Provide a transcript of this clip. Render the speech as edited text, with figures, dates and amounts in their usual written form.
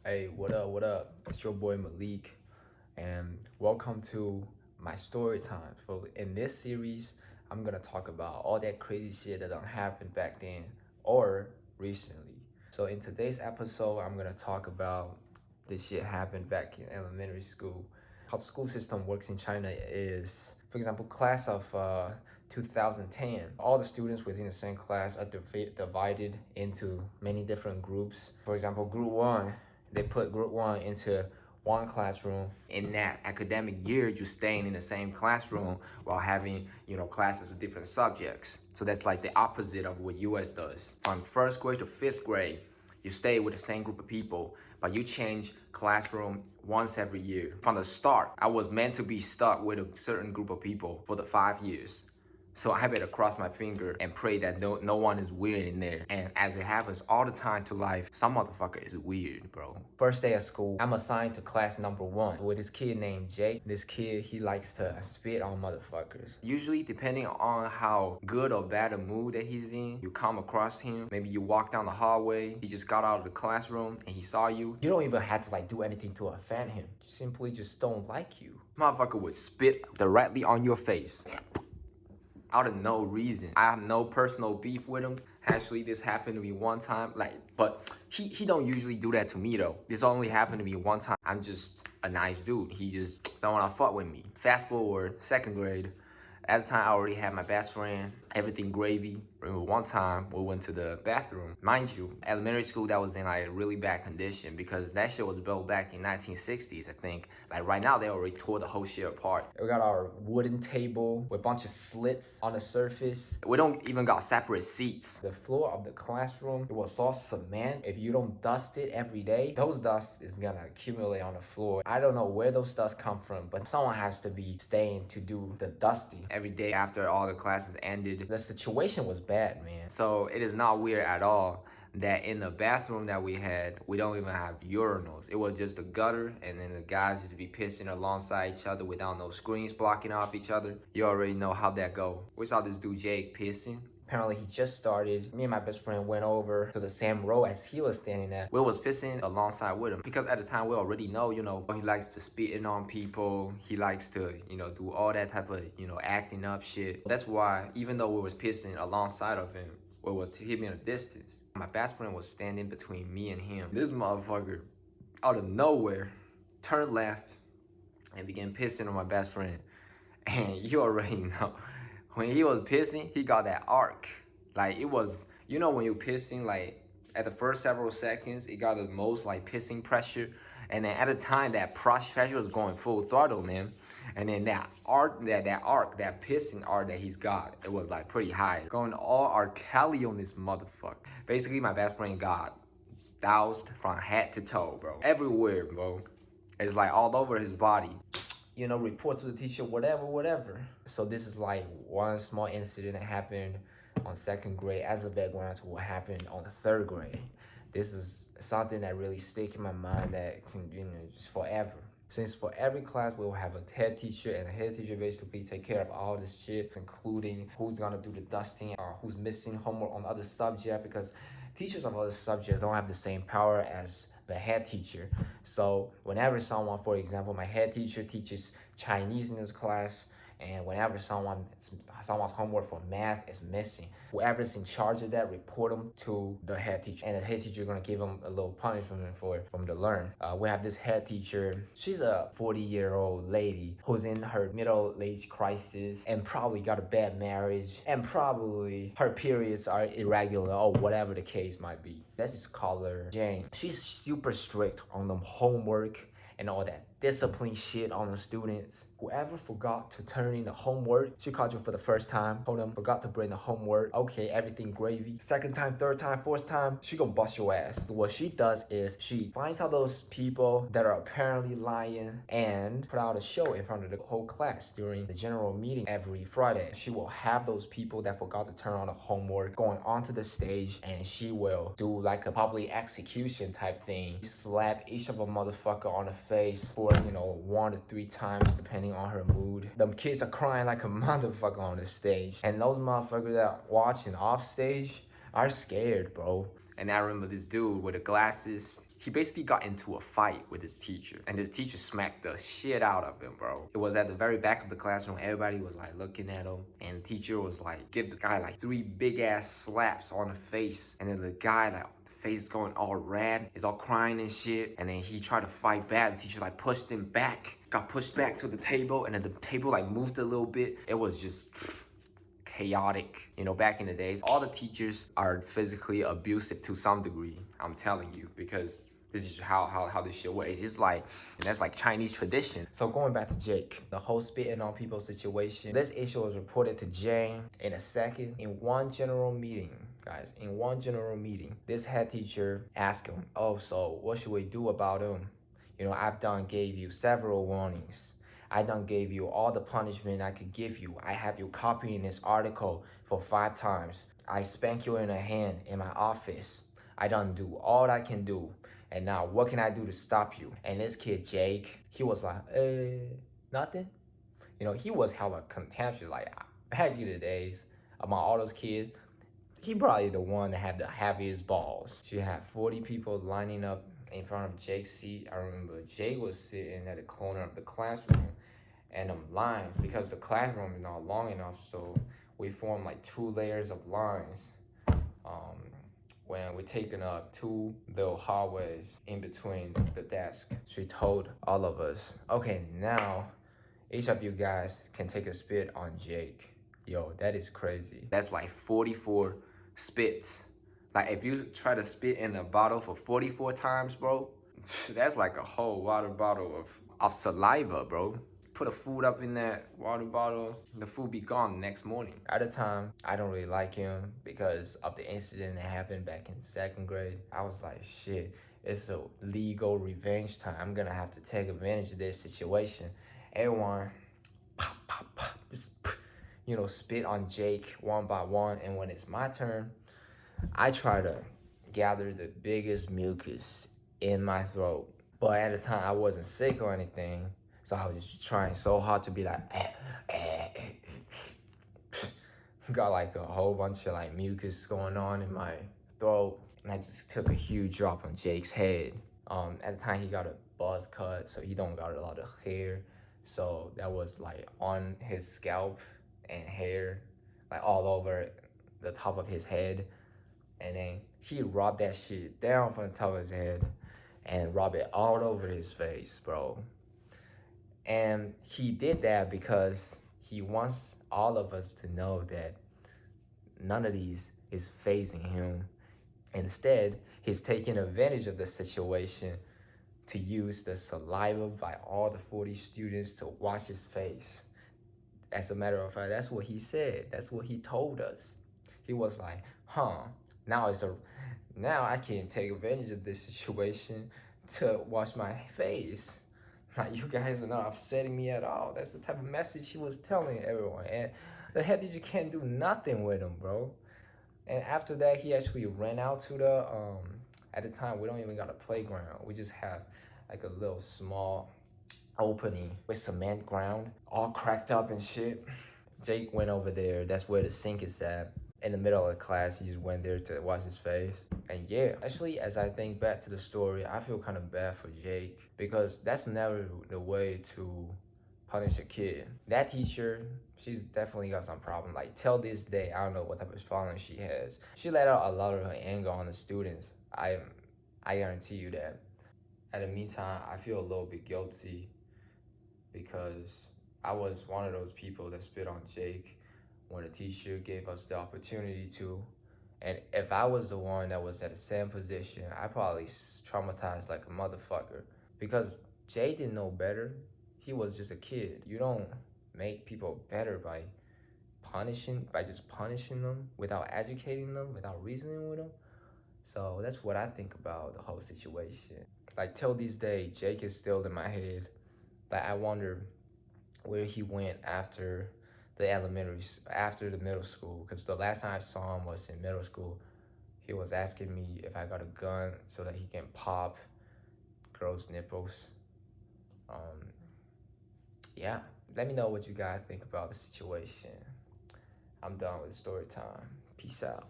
Hey, what up? What up? It's your boy Malik, and welcome to my story time. So, in this series, I'm gonna talk about all that crazy shit that done happened back then or recently. So, in today's episode, I'm gonna talk about this shit happened back in elementary school. How the school system works in China is, for example, class of 2010, all the students within the same class are divided into many different groups. For example, group one, they put group one into one classroom. In that academic year, you're staying in the same classroom while having, classes of different subjects. So that's like the opposite of what US does. From first grade to fifth grade, you stay with the same group of people, but you change classroom once every year. From the start, I was meant to be stuck with a certain group of people for the 5 years. So I better cross my finger and pray that no one is weird in there. And as it happens all the time to life, some motherfucker is weird, bro. First day of school, I'm assigned to class number one with this kid named Jake. This kid, he likes to spit on motherfuckers. Usually, depending on how good or bad a mood that he's in, you come across him. Maybe you walk down the hallway, he just got out of the classroom and he saw you. You don't even have to do anything to offend him. Simply just don't like you. Motherfucker would spit directly on your face out of no reason. I have no personal beef with him. Actually, this happened to me one time, but he don't usually do that to me though. This only happened to me one time. I'm just a nice dude. He just don't wanna fuck with me. Fast forward, second grade. At the time, I already had my best friend, everything gravy. Remember one time we went to the bathroom. Mind you, elementary school that was in really bad condition because that shit was built back in 1960s, I think. Like right now, they already tore the whole shit apart. We got our wooden table with a bunch of slits on the surface. We don't even got separate seats. The floor of the classroom, it was all cement. If you don't dust it every day, those dust is gonna accumulate on the floor. I don't know where those dust come from, but someone has to be staying to do the dusting every day after all the classes ended. The situation was bad, man. So it is not weird at all that in the bathroom that we had, we don't even have urinals. It was just a gutter, and then the guys just be pissing alongside each other without no screens blocking off each other. You already know how that go. We saw this dude Jake pissing. Apparently he just started. Me and my best friend went over to the same row as he was standing at. We was pissing alongside with him because at the time we already know, he likes to spit in on people. He likes to, do all that type of, acting up shit. That's why even though we was pissing alongside of him, we was keeping a distance. My best friend was standing between me and him. This motherfucker, out of nowhere, turned left and began pissing on my best friend. And you already know. When he was pissing, he got that arc. Like it was, when you're pissing, at the first several seconds, it got the most pissing pressure. And then at the time, that pressure was going full throttle, man. And then that arc, that pissing arc that he's got, it was pretty high. Going all R. Kelly on this motherfucker. Basically, my best friend got doused from head to toe, bro. Everywhere, bro. It's all over his body. Report to the teacher, whatever. So this is one small incident that happened on second grade as a background to what happened on the third grade. This is something that really stick in my mind that can, just forever. Since for every class, we'll have a head teacher, and the head teacher basically take care of all this shit, including who's gonna do the dusting or who's missing homework on other subject, because teachers of other subjects don't have the same power as the head teacher. So whenever someone, for example, my head teacher teaches Chinese in this class, and whenever someone's homework for math is missing, whoever's in charge of that, report them to the head teacher, and the head teacher gonna give them a little punishment for them to learn. We have this head teacher. She's a 40-year-old lady who's in her middle-age crisis and probably got a bad marriage, and probably her periods are irregular or whatever the case might be. Let's just call her Jane. She's super strict on the homework and all that discipline shit on the students. Whoever forgot to turn in the homework, she called you for the first time, told them forgot to bring the homework. Okay, everything gravy. Second time, third time, fourth time, she gonna bust your ass. So what she does is she finds out those people that are apparently lying and put out a show in front of the whole class during the general meeting every Friday. She will have those people that forgot to turn on the homework going onto the stage, and she will do a public execution type thing. Slap each of a motherfucker on the face for 1 to 3 times depending on her mood. Them kids are crying like a motherfucker on the stage, and those motherfuckers that are watching off stage are scared, bro. And I remember this dude with the glasses. he basically got into a fight with his teacher, and his teacher smacked the shit out of him, bro. It was at the very back of the classroom. Everybody was like looking at him, and the teacher was like, give the guy like 3 big ass slaps on the face, and then the guy like the face is going all red, he's all crying and shit, and then he tried to fight back. The teacher like pushed him back, got pushed back to the table, and then the table like moved a little bit. It was just chaotic. You know, back in the days, all the teachers are physically abusive to some degree, I'm telling you, because this is how this shit works. It's just like, and that's like Chinese tradition. So going back to Jake, the whole spitting on people situation, this issue was reported to Jane in a second. In one general meeting, guys, in one general meeting, this head teacher asked him, oh, so what should we do about him? You know, I've done gave you several warnings. I done gave you all the punishment I could give you. I have you copying this article for 5 times. I spank you in the hand in my office. I done do all I can do. And now what can I do to stop you? And this kid, Jake, he was like, nothing. You know, he was hella contemptuous. Like, back in the days, among all those kids, he probably the one that had the heaviest balls. She had 40 people lining up in front of Jake's seat. I remember Jake was sitting at the corner of the classroom, and them lines, because the classroom is not long enough, so we formed like 2 layers of lines. When we're taking up 2 little hallways in between the desk. She told all of us, okay, now each of you guys can take a spit on Jake. Yo, that is crazy. That's like 44 spits. Like if you try to spit in a bottle for 44 times, bro, that's like a whole water bottle of saliva, bro. Put a food up in that water bottle, the food be gone the next morning. At the time, I don't really like him because of the incident that happened back in 2nd grade. I was like, shit, it's a legal revenge time. I'm gonna have to take advantage of this situation. Everyone, pop, pop, pop, just, you know, spit on Jake one by one. And when it's my turn, I try to gather the biggest mucus in my throat. But at the time, I wasn't sick or anything. So I was just trying so hard to be like, got like a whole bunch of like mucus going on in my throat. And I just took a huge drop on Jake's head. At the time he got a buzz cut, so he don't got a lot of hair. So that was like on his scalp and hair, like all over the top of his head. And then he rubbed that shit down from the top of his head and rubbed it all over his face, bro. And he did that because he wants all of us to know that none of these is phasing him. Instead, he's taking advantage of the situation to use the saliva by all the 40 students to wash his face. As a matter of fact, that's what he said. That's what he told us. He was like, now I can take advantage of this situation to wash my face. Like, you guys are not upsetting me at all. That's the type of message he was telling everyone. And the head teacher can't do nothing with him, bro. And after that, he actually ran out to the, at the time, we don't even got a playground. We just have like a little small opening with cement ground, all cracked up and shit. Jake went over there. That's where the sink is at. In the middle of the class, he just went there to wash his face. And yeah, actually, as I think back to the story, I feel kind of bad for Jake because that's never the way to punish a kid. That teacher, she's definitely got some problem. Like, till this day, I don't know what type of following she has. She let out a lot of her anger on the students. I guarantee you that. At the meantime, I feel a little bit guilty because I was one of those people that spit on Jake when the teacher gave us the opportunity to. And if I was the one that was at the same position, I probably traumatized like a motherfucker because Jay didn't know better. He was just a kid. You don't make people better by just punishing them without educating them, without reasoning with them. So that's what I think about the whole situation. Like, till this day, Jake is still in my head. Like, I wonder where he went after the middle school, because the last time I saw him was in middle school. He was asking me if I got a gun so that he can pop girls' nipples. Yeah, let me know what you guys think about the situation. I'm done with story time. Peace out.